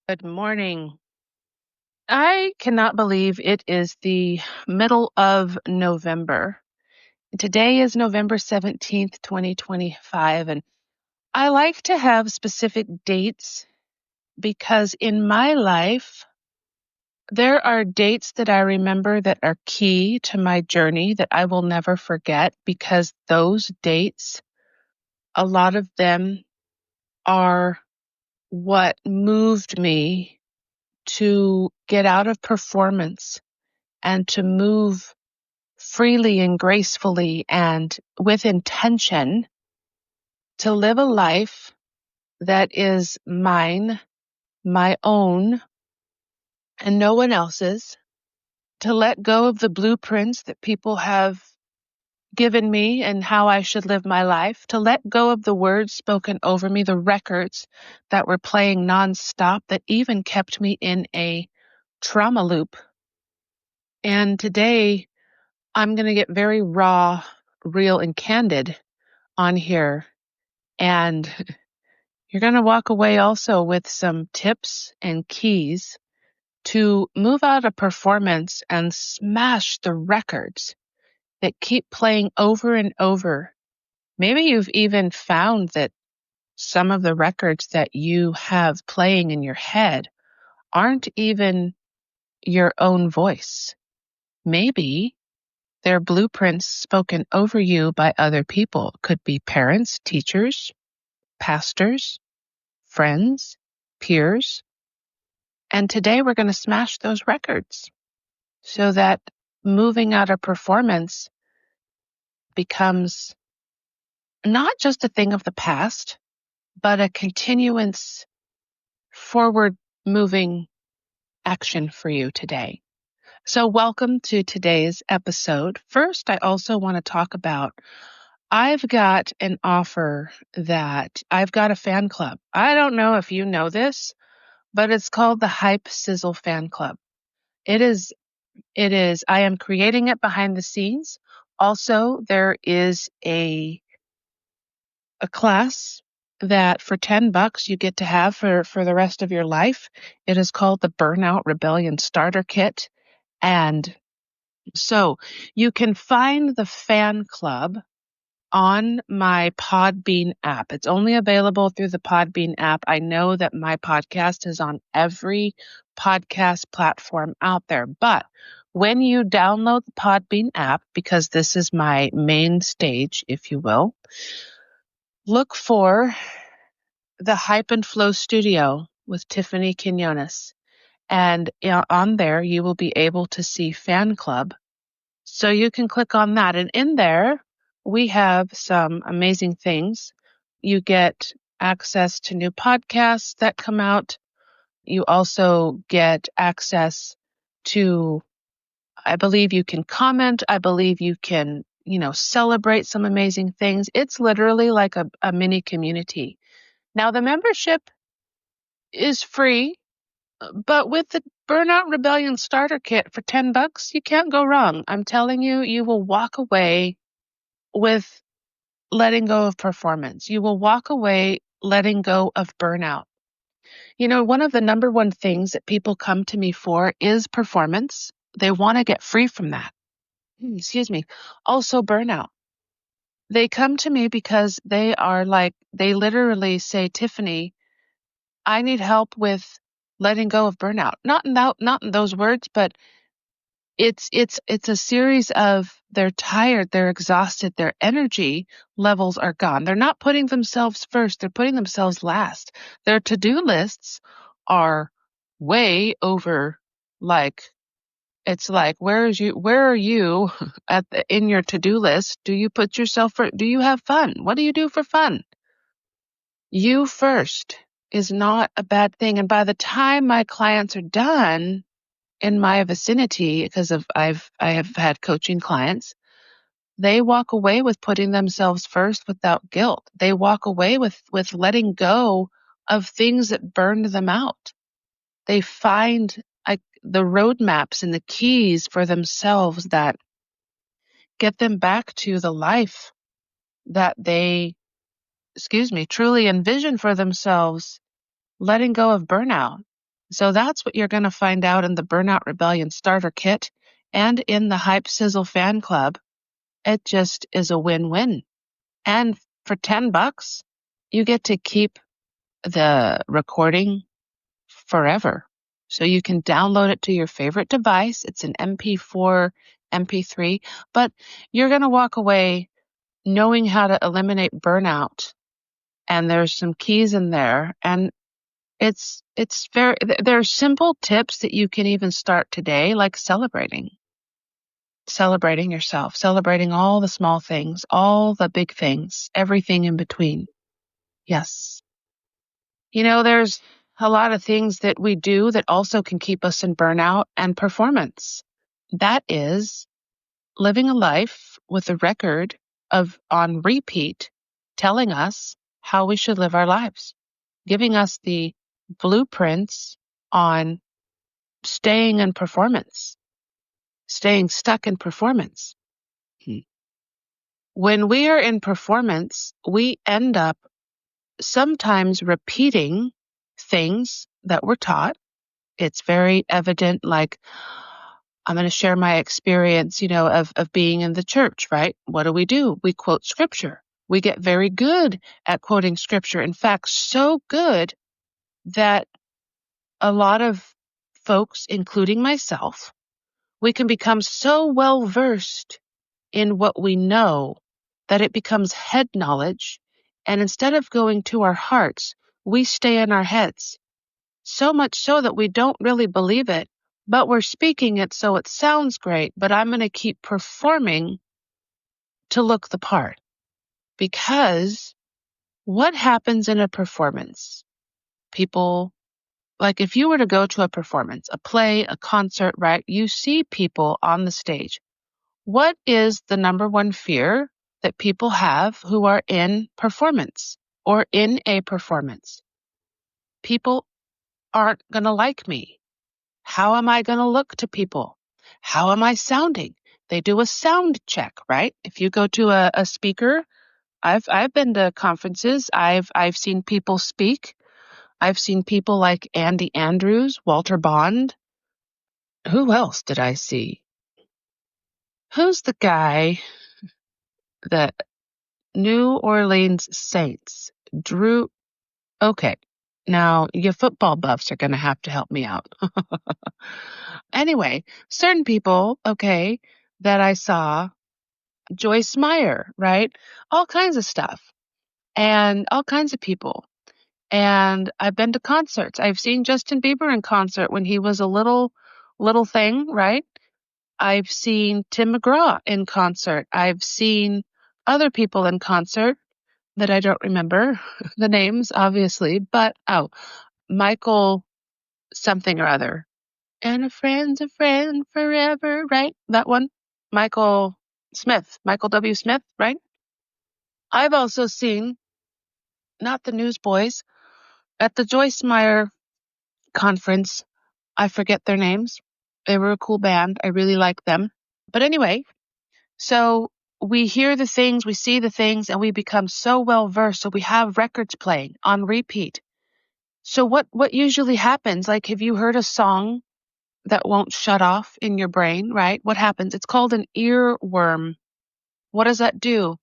Good morning. I cannot believe it is the middle of November. Today is November 17th, 2025, and I like to have specific dates because in my life, there are dates that I remember that are key to my journey that I will never forget because those dates, a lot of them are what moved me to get out of performance and to move freely and gracefully and with intention to live a life that is mine, my own, and no one else's, to let go of the blueprints that people have given me and how I should live my life, to let go of the words spoken over me, the records that were playing nonstop that even kept me in a trauma loop. And today I'm going to get very raw, real, and candid on here. And you're going to walk away also with some tips and keys to move out of performance and smash the records that keep playing over and over. Maybe you've even found that some of the records that you have playing in your head aren't even your own voice. Maybe they're blueprints spoken over you by other people. Could be parents, teachers, pastors, friends, peers. And today we're going to smash those records so that moving out of performance becomes not just a thing of the past, but a continuance forward moving action for you today. So welcome to today's episode. First, I also want to talk about I've got an offer that I've got a fan club. I don't know if you know this, but it's called the Hype Sizzle Fan Club. It is, I am creating it behind the scenes. Also, there is a class that for $10 you get to have for the rest of your life. It is called the Burnout Rebellion Starter Kit. And so you can find the fan club on my Podbean app. It's only available through the Podbean app. I know that my podcast is on every podcast platform out there, but when you download the Podbean app, because this is my main stage, if you will, look for the Hype and Flow Studio with Tiffany Quinones. And on there, you will be able to see Fan Club. So you can click on that. And in there, we have some amazing things. You get access to new podcasts that come out. You also get access to, I believe you can comment. I believe you can, celebrate some amazing things. It's literally like a mini community. Now, the membership is free, but with the Burnout Rebellion Starter Kit for $10, you can't go wrong. I'm telling you, you will walk away with letting go of performance. You will walk away letting go of burnout. One of the number one things that people come to me for is performance. They want to get free from that. Excuse me. Also, burnout. They come to me because they literally say, Tiffany, I need help with letting go of burnout. Not in those words, but it's a series of they're tired, they're exhausted, their energy levels are gone. They're not putting themselves first, they're putting themselves last. Their to-do lists are way over, like it's like where are you in your to-do list? Do you put yourself do you have fun? What do you do for fun? You first is not a bad thing. And by the time my clients are done, in my vicinity, because I have had coaching clients, they walk away with putting themselves first without guilt. They walk away with letting go of things that burned them out. They find the roadmaps and the keys for themselves that get them back to the life that they, truly envision for themselves, letting go of burnout. So that's what you're going to find out in the Burnout Rebellion Starter Kit and in the Hype Sizzle Fan Club. It just is a win-win. And for $10, you get to keep the recording forever. So you can download it to your favorite device. It's an MP4, MP3, but you're going to walk away knowing how to eliminate burnout. And there's some keys in there. And there's simple tips that you can even start today, like celebrating yourself, celebrating all the small things, all the big things, everything in between. Yes. There's a lot of things that we do that also can keep us in burnout and performance. That is living a life with a record of on repeat telling us how we should live our lives, giving us the blueprints on staying in performance, staying stuck in performance. When we are in performance, we end up sometimes repeating things that we're taught. It's very evident, like I'm going to share my experience, of being in the church, right? What do? We quote scripture. We get very good at quoting scripture. In fact, so good that a lot of folks, including myself, we can become so well versed in what we know that it becomes head knowledge. And instead of going to our hearts, we stay in our heads. So much so that we don't really believe it, but we're speaking it so it sounds great, but I'm going to keep performing to look the part. Because what happens in a performance? People, like if you were to go to a performance, a play, a concert, right? You see people on the stage. What is the number one fear that people have who are in performance or in a performance? People aren't going to like me. How am I going to look to people? How am I sounding? They do a sound check, right? If you go to a speaker, I've been to conferences. I've seen people speak. I've seen people like Andy Andrews, Walter Bond. Who else did I see? Who's the guy that New Orleans Saints Drew? Okay. Now, your football buffs are going to have to help me out. Anyway, certain people, okay, that I saw, Joyce Meyer, right? All kinds of stuff and all kinds of people. And I've been to concerts. I've seen Justin Bieber in concert when he was a little thing, right? I've seen Tim McGraw in concert. I've seen other people in concert that I don't remember the names, obviously, but Michael something or other. And a friend's a friend forever, right? That one. Michael Michael W. Smith, right? I've also seen, not the Newsboys, at the Joyce Meyer conference. I forget their names. They were a cool band. I really liked them. But anyway, so we hear the things, we see the things, and we become so well versed. So we have records playing on repeat. So what usually happens? Like, have you heard a song that won't shut off in your brain, right? What happens? It's called an earworm. What does that do?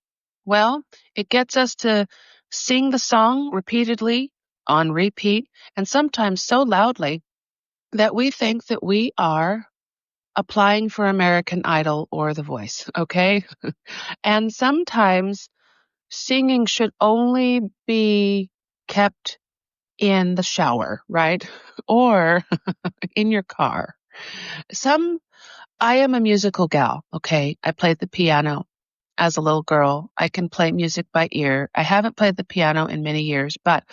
Well, it gets us to sing the song repeatedly on repeat and sometimes so loudly that we think that we are applying for American Idol or The Voice, okay? And sometimes singing should only be kept in the shower, right? Or in your car. I am a musical gal, okay? I played the piano as a little girl. I can play music by ear. I haven't played the piano in many years, but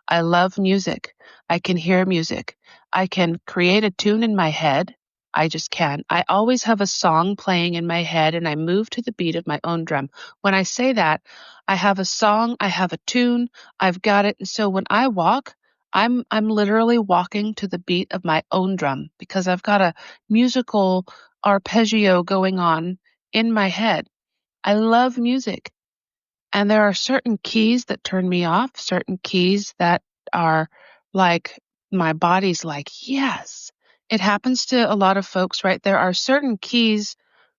I love music. I can hear music. I can create a tune in my head. I just can. I always have a song playing in my head and I move to the beat of my own drum. When I say that, I have a song, I have a tune, I've got it. And so when I walk, I'm literally walking to the beat of my own drum because I've got a musical arpeggio going on in my head. I love music. And there are certain keys that turn me off, certain keys that are like my body's like, yes. It happens to a lot of folks, right? There are certain keys,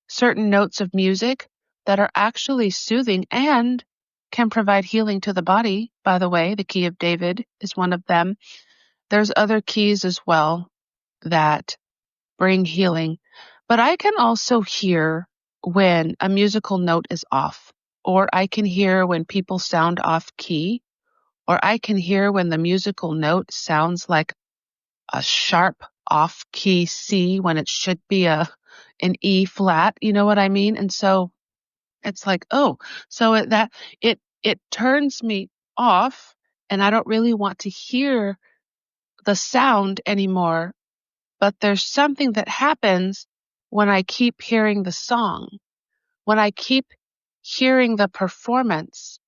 certain notes of music that are actually soothing and can provide healing to the body. By the way, the key of David is one of them. There's other keys as well that bring healing. But I can also hear when a musical note is off, or I can hear when people sound off key, or I can hear when the musical note sounds like a sharp off key C when it should be an E flat. You know what I mean? And so it's like, oh, so it turns me off, and I don't really want to hear the sound anymore. But there's something that happens when I keep hearing the song, when I keep hearing the performance,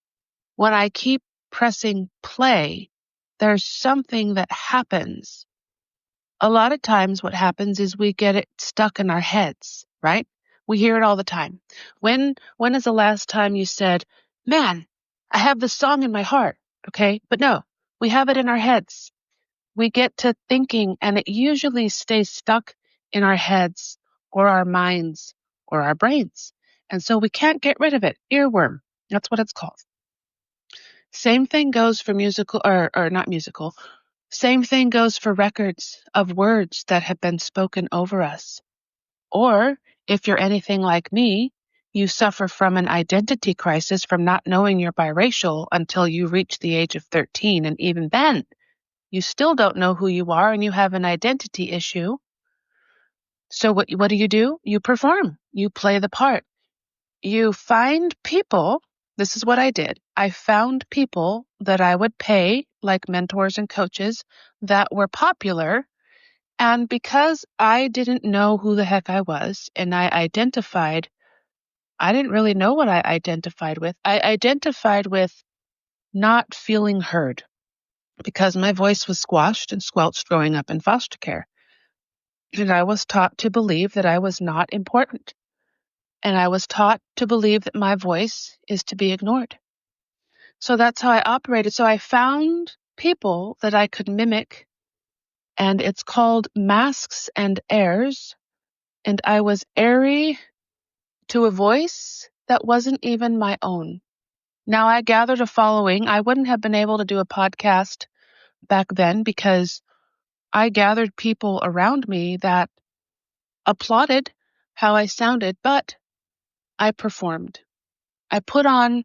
when I keep pressing play. There's something that happens. A lot of times what happens is we get it stuck in our heads, right? We hear it all the time. When is the last time you said, man, I have this song in my heart, okay? But no, we have it in our heads. We get to thinking, and it usually stays stuck in our heads or our minds or our brains. And so we can't get rid of it. Earworm. That's what it's called. Same thing goes for musical or not musical. Same thing goes for records of words that have been spoken over us. Or if you're anything like me, you suffer from an identity crisis from not knowing you're biracial until you reach the age of 13. And even then, you still don't know who you are and you have an identity issue. So what do? You perform. You play the part. You find people. This is what I did. I found people that I would pay, like mentors and coaches, that were popular. And because I didn't know who the heck I was, and I didn't really know what I identified with. I identified with not feeling heard because my voice was squashed and squelched growing up in foster care. And I was taught to believe that I was not important. And I was taught to believe that my voice is to be ignored. So that's how I operated. So I found people that I could mimic, and it's called masks and airs. And I was airy to a voice that wasn't even my own. Now I gathered a following. I wouldn't have been able to do a podcast back then because I gathered people around me that applauded how I sounded, but I performed. I put on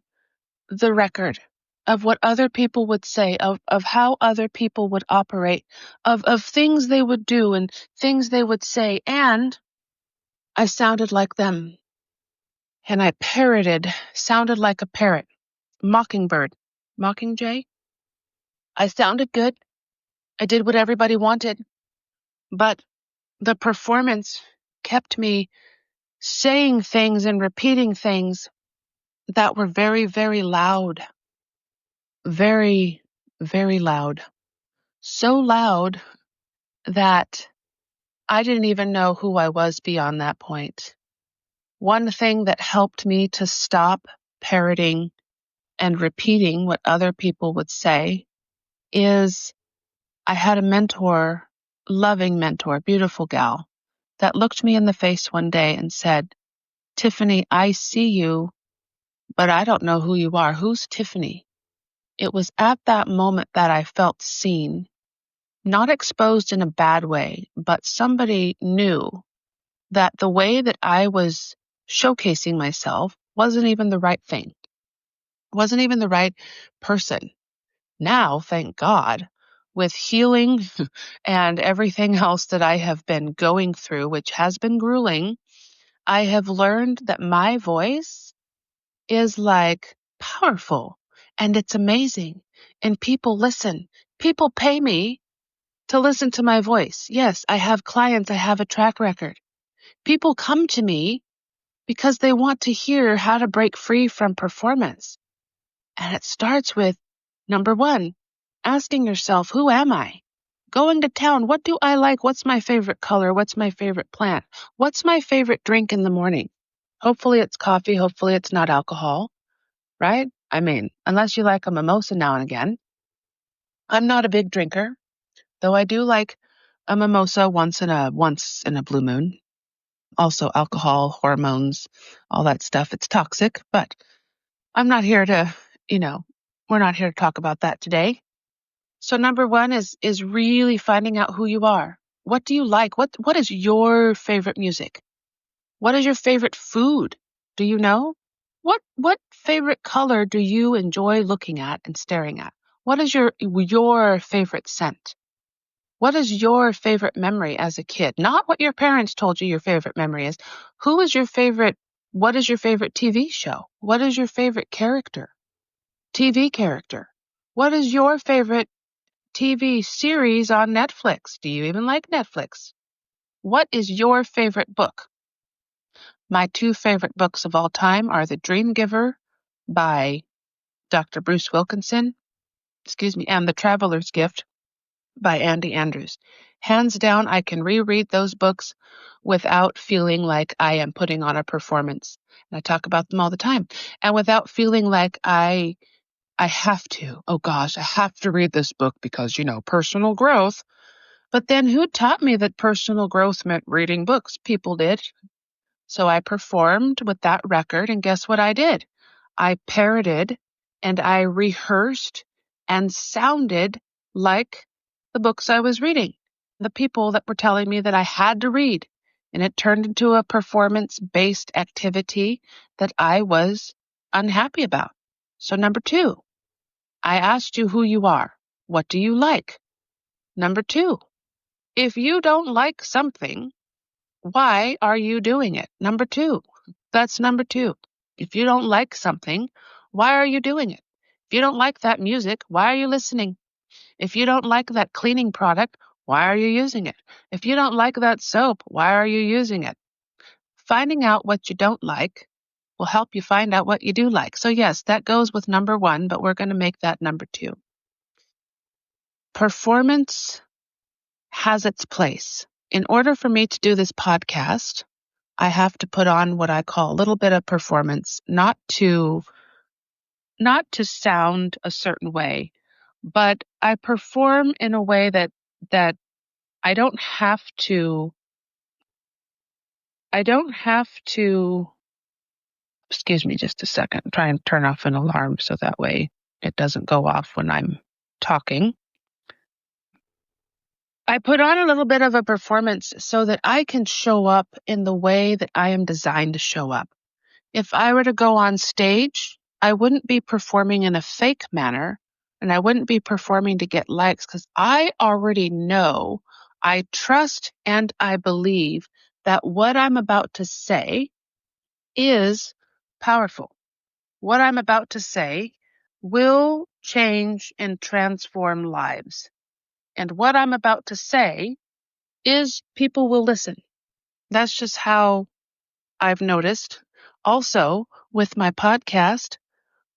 the record of what other people would say, of how other people would operate, of things they would do and things they would say, and I sounded like them. And I sounded like a parrot, mockingbird, mockingjay. I sounded good. I did what everybody wanted, but the performance kept me saying things and repeating things that were very, very loud. Very, very loud. So loud that I didn't even know who I was beyond that point. One thing that helped me to stop parroting and repeating what other people would say is I had a mentor, loving mentor, beautiful gal, that looked me in the face one day and said, Tiffany, I see you, but I don't know who you are. Who's Tiffany? It was at that moment that I felt seen, not exposed in a bad way, but somebody knew that the way that I was showcasing myself wasn't even the right thing, wasn't even the right person. Now, thank God, with healing and everything else that I have been going through, which has been grueling, I have learned that my voice is like powerful and it's amazing. And people listen. People pay me to listen to my voice. Yes, I have clients. I have a track record. People come to me because they want to hear how to break free from performance. And it starts with, number one, asking yourself, who am I? Going to town, what do I like? What's my favorite color? What's my favorite plant? What's my favorite drink in the morning? Hopefully it's coffee. Hopefully it's not alcohol, right? I mean, unless you like a mimosa now and again. I'm not a big drinker. though I do like a mimosa once in a blue moon. Also alcohol, hormones, all that stuff. It's toxic, but I'm not here to, we're not here to talk about that today. So number one is really finding out who you are. What do you like? What is your favorite music? What is your favorite food? Do you know? What favorite color do you enjoy looking at and staring at? What is your favorite scent? What is your favorite memory as a kid? Not what your parents told you your favorite memory is. Who is your favorite? What is your favorite TV show? What is your favorite character? TV character. What is your favorite TV series on Netflix? Do you even like Netflix? What is your favorite book? My two favorite books of all time are The Dream Giver by Dr. Bruce Wilkinson, and The Traveler's Gift by Andy Andrews. Hands down, I can reread those books without feeling like I am putting on a performance. And I talk about them all the time. And without feeling like I have to, oh gosh, I have to read this book because, personal growth. But then who taught me that personal growth meant reading books? People did. So I performed with that record, and guess what I did? I parroted and I rehearsed and sounded like the books I was reading, the people that were telling me that I had to read. And it turned into a performance-based activity that I was unhappy about. So number two, I asked you who you are. What do you like? Number two, if you don't like something, why are you doing it? Number two. That's number two. If you don't like something, why are you doing it? If you don't like that music, why are you listening? If you don't like that cleaning product, why are you using it? If you don't like that soap, why are you using it? Finding out what you don't like will help you find out what you do like. So yes, that goes with number one, but we're going to make that number two. Performance has its place. In order for me to do this podcast, I have to put on what I call a little bit of performance, not to sound a certain way, but I perform in a way that I don't have to excuse me just a second, try and turn off an alarm so that way it doesn't go off when I'm talking. I put on a little bit of a performance so that I can show up in the way that I am designed to show up. If I were to go on stage, I wouldn't be performing in a fake manner, and I wouldn't be performing to get likes because I already know, I trust, and I believe that what I'm about to say is powerful. What I'm about to say will change and transform lives. And what I'm about to say is people will listen. That's just how I've noticed. Also, with my podcast,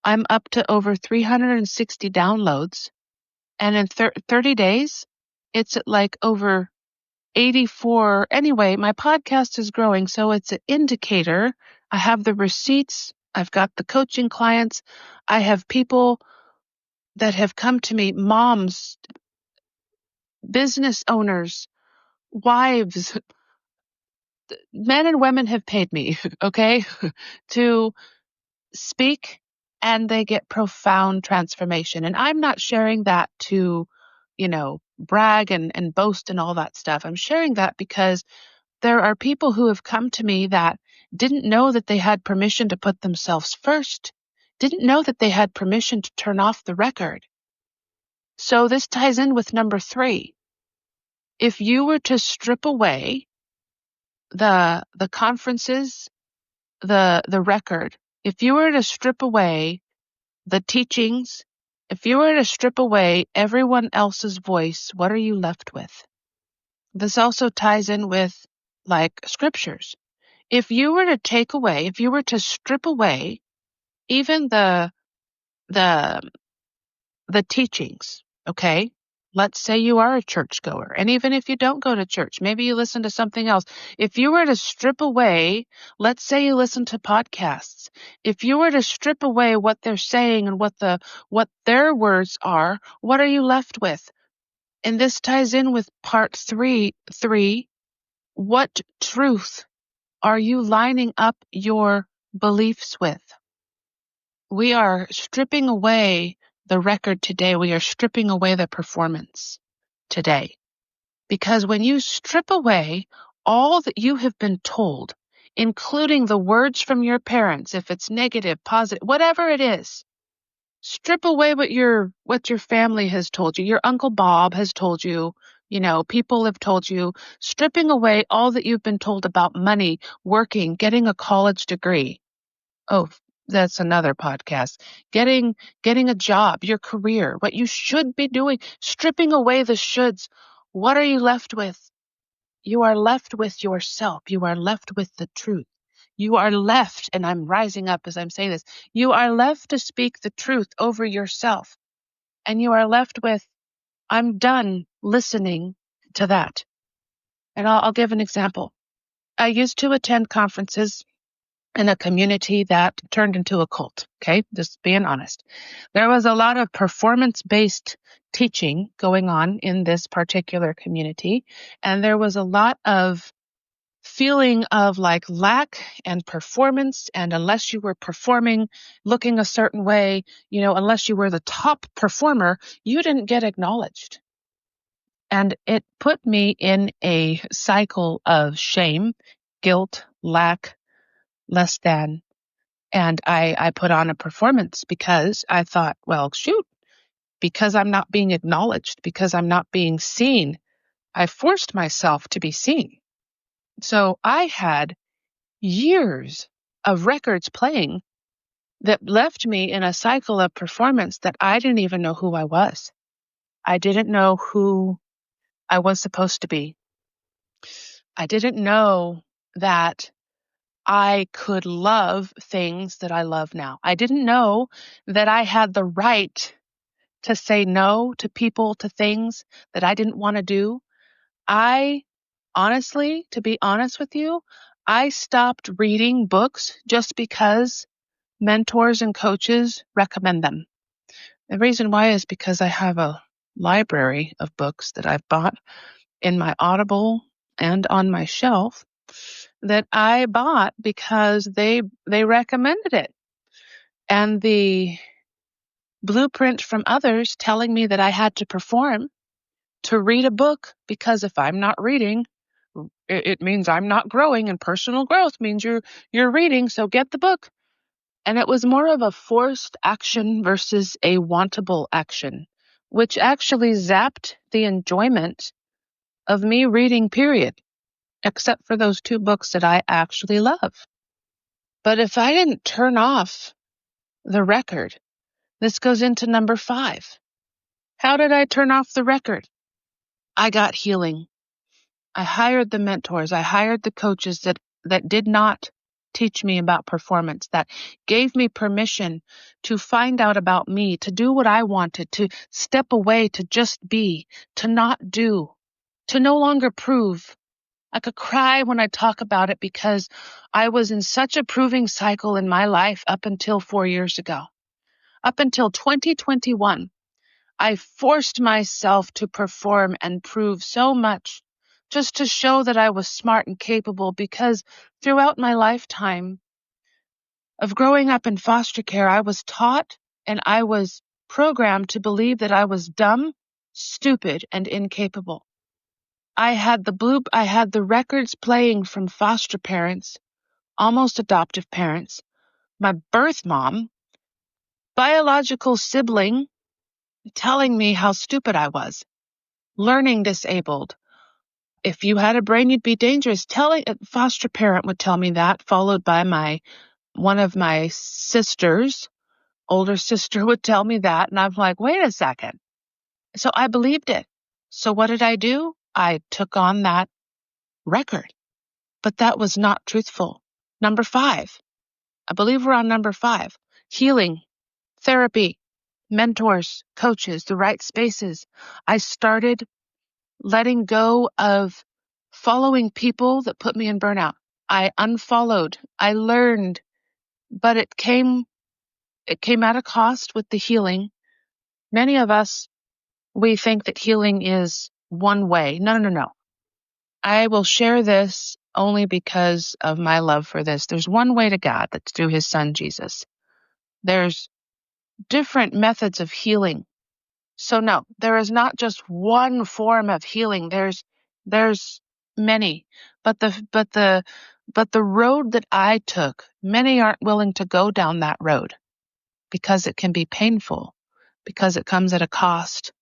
I'm up to over 360 downloads. And in 30 days, it's at like over 84. Anyway, my podcast is growing, so it's an indicator. I have the receipts. I've got the coaching clients. I have people that have come to me, moms, business owners, wives, men and women have paid me, okay, to speak, and they get profound transformation. And I'm not sharing that to, brag and boast and all that stuff. I'm sharing that because there are people who have come to me that didn't know that they had permission to put themselves first, didn't know that they had permission to turn off the record. So this ties in with number three. If you were to strip away the conferences, the record, if you were to strip away the teachings, if you were to strip away everyone else's voice, what are you left with? This also ties in with like scriptures. If you were to strip away even the teachings, okay? Let's say you are a churchgoer, and even if you don't go to church, maybe you listen to something else. If you were to strip away, let's say you listen to podcasts. If you were to strip away what they're saying and what their words are, what are you left with? And this ties in with part three. What truth are you lining up your beliefs with? We are stripping away the record today. We are stripping away the performance today. Because when you strip away all that you have been told, including the words from your parents, if it's negative, positive, whatever it is, strip away what your family has told you, your Uncle Bob has told you, people have told you, stripping away all that you've been told about money, working, getting a college degree. Oh, that's another podcast. Getting a job, your career, what you should be doing, stripping away the shoulds. What are you left with? You are left with yourself. You are left with the truth. You are left, and I'm rising up as I'm saying this, you are left to speak the truth over yourself. And you are left with, I'm done listening to that. And I'll give an example. I used to attend conferences in a community that turned into a cult. Okay, just being honest. There was a lot of performance-based teaching going on in this particular community, and there was a lot of feeling of like lack and performance, and unless you were performing, looking a certain way, unless you were the top performer, you didn't get acknowledged. And it put me in a cycle of shame, guilt, lack, less than. And I put on a performance because I thought, well, shoot, because I'm not being acknowledged, because I'm not being seen, I forced myself to be seen. So I had years of records playing that left me in a cycle of performance that I didn't even know who I was. I didn't know who I was supposed to be. I didn't know that I could love things that I love now. I didn't know that I had the right to say no to people, to things that I didn't want to do. I honestly, to be honest with you, I stopped reading books just because mentors and coaches recommend them. The reason why is because I have a library of books that I've bought in my Audible and on my shelf that I bought because they recommended it. And the blueprint from others telling me that I had to perform to read a book, because if I'm not reading, it means I'm not growing, and personal growth means you're reading, so get the book. And it was more of a forced action versus a wantable action, which actually zapped the enjoyment of me reading, period, except for those 2 books that I actually love. But if I didn't turn off the record, this goes into number 5. How did I turn off the record? I got healing. I hired the mentors. I hired the coaches that did not teach me about performance, that gave me permission to find out about me, to do what I wanted, to step away, to just be, to not do, to no longer prove. I could cry when I talk about it because I was in such a proving cycle in my life up until 4 years ago. Up until 2021, I forced myself to perform and prove so much just to show that I was smart and capable, because throughout my lifetime of growing up in foster care, I was taught and I was programmed to believe that I was dumb, stupid, and incapable. I had the records playing from foster parents, almost adoptive parents, my birth mom, biological sibling telling me how stupid I was, learning disabled. If you had a brain, you'd be dangerous. A foster parent would tell me that, followed by one of my sisters, older sister, would tell me that. And I'm like, wait a second. So I believed it. So what did I do? I took on that record, but that was not truthful. Number 5. I believe we're on number 5. Healing, therapy, mentors, coaches, the right spaces. I started letting go of following people that put me in burnout. I unfollowed. I learned, but it came at a cost with the healing. Many of us we think that healing is one way. No, no, no, no. I will share this only because of my love for this. There's one way to God, that's through his son, Jesus. There's different methods of healing. So no, there is not just one form of healing. There's many. But the road that I took, many aren't willing to go down that road because it can be painful, because it comes at a cost.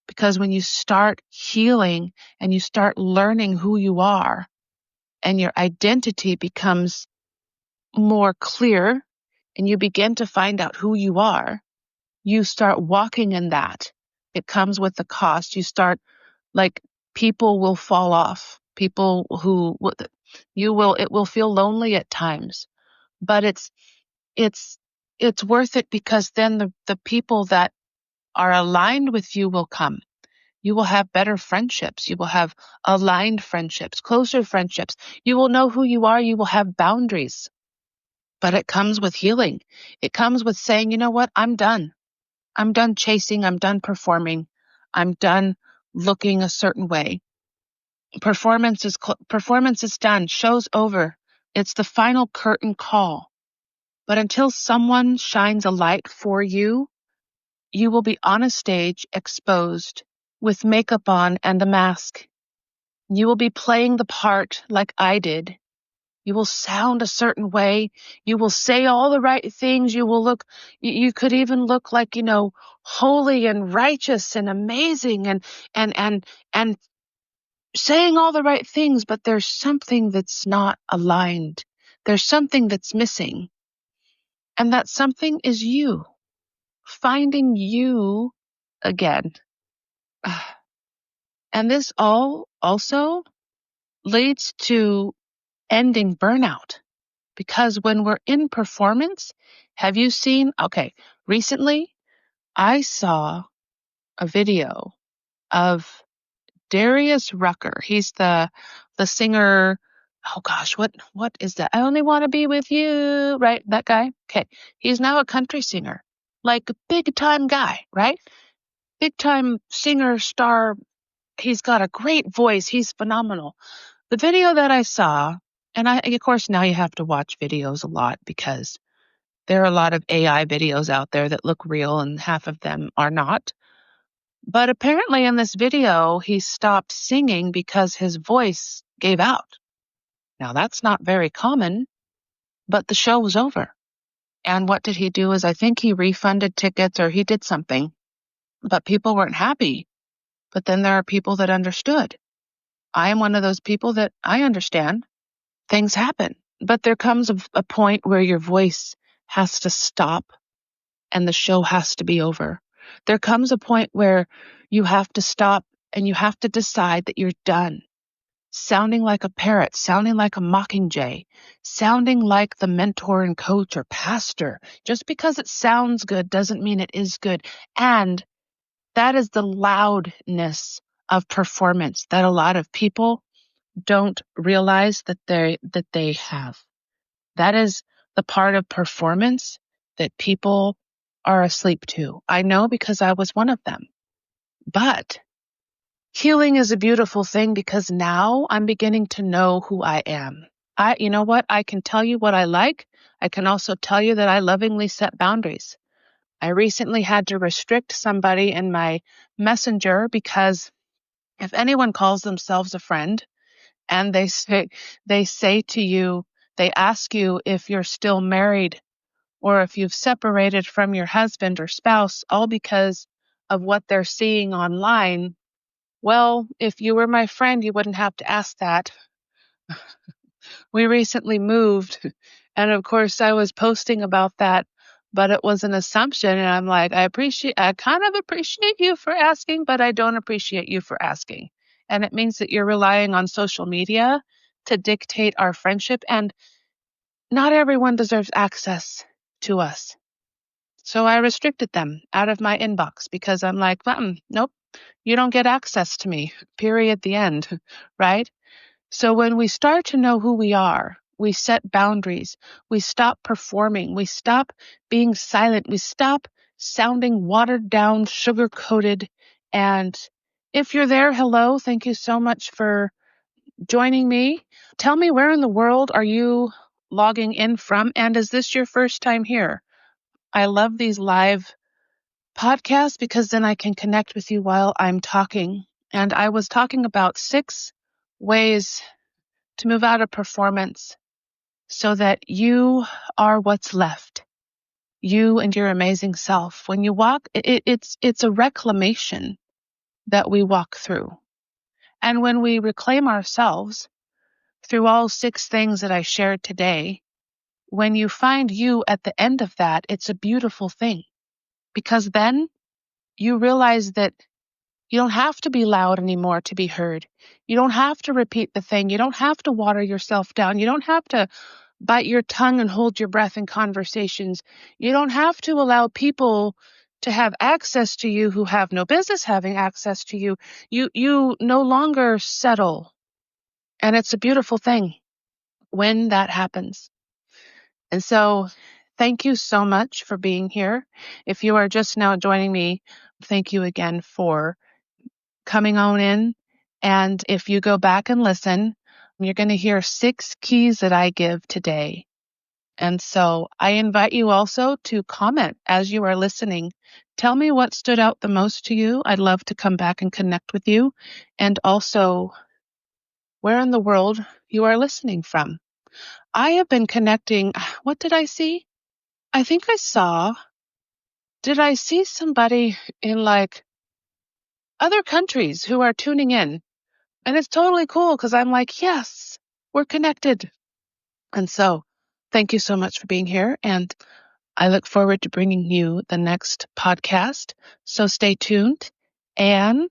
Because when you start healing and you start learning who you are and your identity becomes more clear and you begin to find out who you are, you start walking in that. It comes with the cost. You start, like, people will fall off. People who it will feel lonely at times, but it's it's worth it, because then the people that are aligned with you will come. You will have better friendships. You will have aligned friendships, closer friendships. You will know who you are. You will have boundaries. But it comes with healing. It comes with saying, you know what? I'm done. I'm done chasing. I'm done performing. I'm done looking a certain way. Performance is done. Show's over. It's the final curtain call. But until someone shines a light for you, you will be on a stage exposed with makeup on and a mask. You will be playing the part like I did. You will sound a certain way. You will say all the right things. You could even look like, holy and righteous and amazing and saying all the right things, but there's something that's not aligned. There's something that's missing. And that something is you. Finding you again. And this all also leads to ending burnout. Because when we're in performance, have you seen? Okay, recently I saw a video of Darius Rucker. He's the singer. Oh gosh, what is that? I only want to be with you, right? That guy. Okay, he's now a country singer, like a big time guy, right? Big time singer, star. He's got a great voice. He's phenomenal. The video that I saw, and of course now you have to watch videos a lot because there are a lot of AI videos out there that look real and half of them are not. But apparently in this video, he stopped singing because his voice gave out. Now that's not very common, but the show was over. And what did he do is I think he refunded tickets or he did something, but people weren't happy. But then there are people that understood. I am one of those people that I understand. Things happen, but there comes a point where your voice has to stop and the show has to be over. There comes a point where you have to stop and you have to decide that you're done. Sounding like a parrot, sounding like a mockingjay, sounding like the mentor and coach or pastor. Just because it sounds good doesn't mean it is good. And that is the loudness of performance that a lot of people don't realize that they have. That is the part of performance that people are asleep to. I know because I was one of them. But healing is a beautiful thing because now I'm beginning to know who I am. You know what? I can tell you what I like. I can also tell you that I lovingly set boundaries. I recently had to restrict somebody in my messenger because if anyone calls themselves a friend and they say to you, they ask you if you're still married or if you've separated from your husband or spouse, all because of what they're seeing online. Well, if you were my friend, you wouldn't have to ask that. We recently moved, and of course I was posting about that, but it was an assumption, and I'm like, I kind of appreciate you for asking, but I don't appreciate you for asking. And it means that you're relying on social media to dictate our friendship, and not everyone deserves access to us. So I restricted them out of my inbox because I'm like, nope, you don't get access to me, period, the end, right? So when we start to know who we are, we set boundaries, we stop performing, we stop being silent, we stop sounding watered down, sugar coated, And if you're there, hello, thank you so much for joining me. Tell me, where in the world are you logging in from? And is this your first time here? I love these live podcasts because then I can connect with you while I'm talking. And I was talking about 6 ways to move out of performance so that you are what's left. You and your amazing self. When you walk, it's a reclamation that we walk through. And when we reclaim ourselves through all 6 things that I shared today, when you find you at the end of that, it's a beautiful thing, because then you realize that you don't have to be loud anymore to be heard. You don't have to repeat the thing. You don't have to water yourself down. You don't have to bite your tongue and hold your breath in conversations. You don't have to allow people to have access to you who have no business having access to you. You no longer settle. And it's a beautiful thing when that happens. And so thank you so much for being here. If you are just now joining me, thank you again for coming on in. And if you go back and listen, you're going to hear 6 keys that I give today. And so I invite you also to comment as you are listening. Tell me what stood out the most to you. I'd love to come back and connect with you. And also where in the world you are listening from. I have been connecting. What did I see? I think did I see somebody in like other countries who are tuning in? And it's totally cool because I'm like, yes, we're connected. And so thank you so much for being here. And I look forward to bringing you the next podcast. So stay tuned and